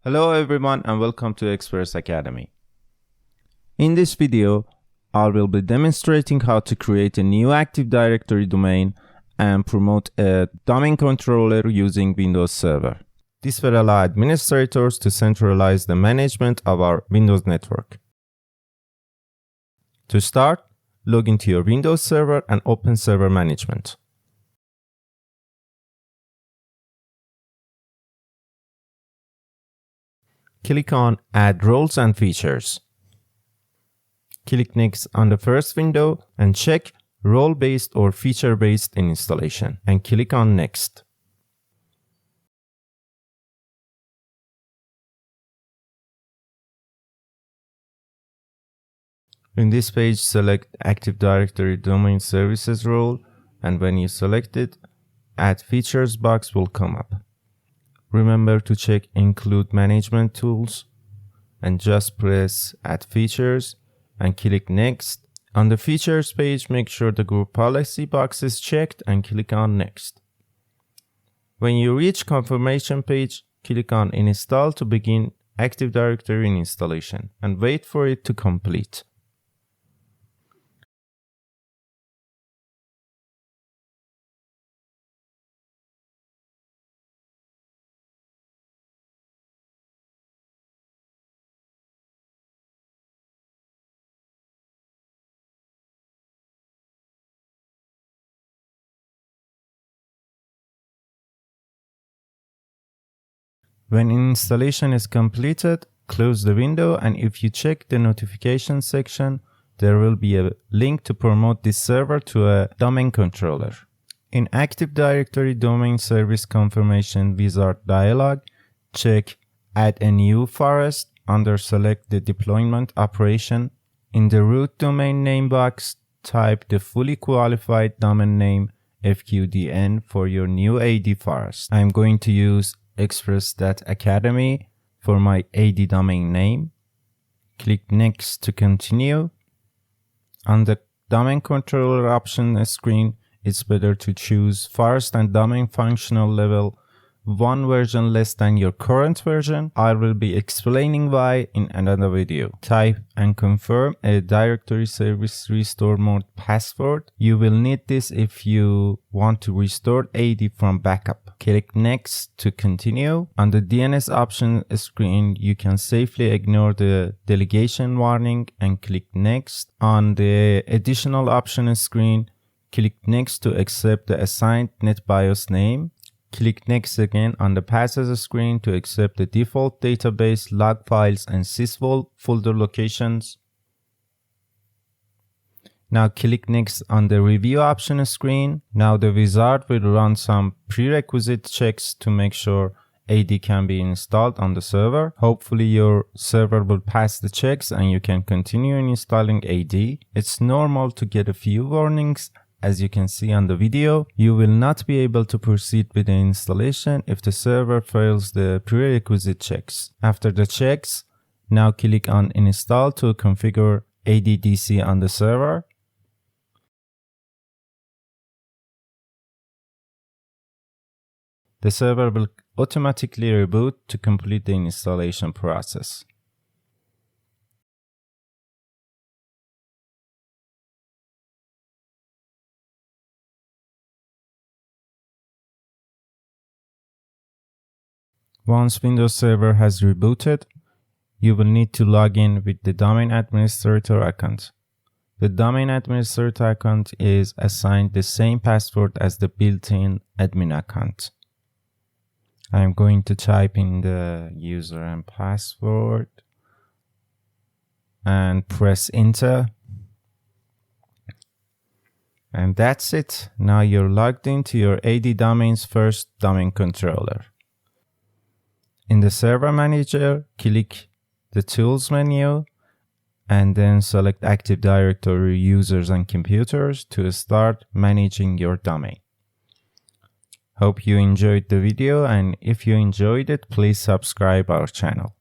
Hello everyone and welcome to Express Academy. In this video, I will be demonstrating how to create a new Active Directory domain and promote a domain controller using Windows Server. This will allow administrators to centralize the management of our Windows network. To start, log into your Windows Server and open Server Management. Click on Add Roles and Features. Click Next on the first window and check Role-Based or Feature-Based Installation and click on Next. In this page, select Active Directory Domain Services role, and when you select it, Add Features box will come up. Remember to check Include Management Tools and just press Add Features and click Next. On the Features page, make sure the Group Policy box is checked and click on Next. When you reach Confirmation page, click on Install to begin Active Directory installation and wait for it to complete. When installation is completed, close the window, and if you check the notification section, there will be a link to promote this server to a domain controller. In Active Directory Domain Service Confirmation Wizard dialog, check Add a New Forest under Select the Deployment Operation. In the root domain name box, type the fully qualified domain name FQDN for your new AD forest. I'm going to use Express.Academy for my AD domain name. Click Next to continue. On the domain controller option screen, it's better to choose forest and domain functional level 1 version less than your current version. I will be explaining why in another video. Type and confirm a directory service restore mode password. You will need this if you want to restore AD from backup. Click Next to continue. On the DNS option screen, you can safely ignore the delegation warning and click Next. On the additional option screen, click Next to accept the assigned NetBIOS name. Click Next again on the passes screen to accept the default database, log files, and sysvol folder locations. Now click Next on the review option screen. Now the wizard will run some prerequisite checks to make sure AD can be installed on the server. Hopefully your server will pass the checks and you can continue installing AD. It's normal to get a few warnings. As you can see on the video, you will not be able to proceed with the installation if the server fails the prerequisite checks. After the checks, now click on Install to configure ADDC on the server. The server will automatically reboot to complete the installation process. Once Windows Server has rebooted, you will need to log in with the Domain Administrator account. The Domain Administrator account is assigned the same password as the built-in admin account. I'm going to type in the user and password and press Enter. And that's it. Now you're logged into your AD Domain's first domain controller. In the Server Manager, click the Tools menu and then select Active Directory Users and Computers to start managing your domain. Hope you enjoyed the video, and if you enjoyed it, please subscribe our channel.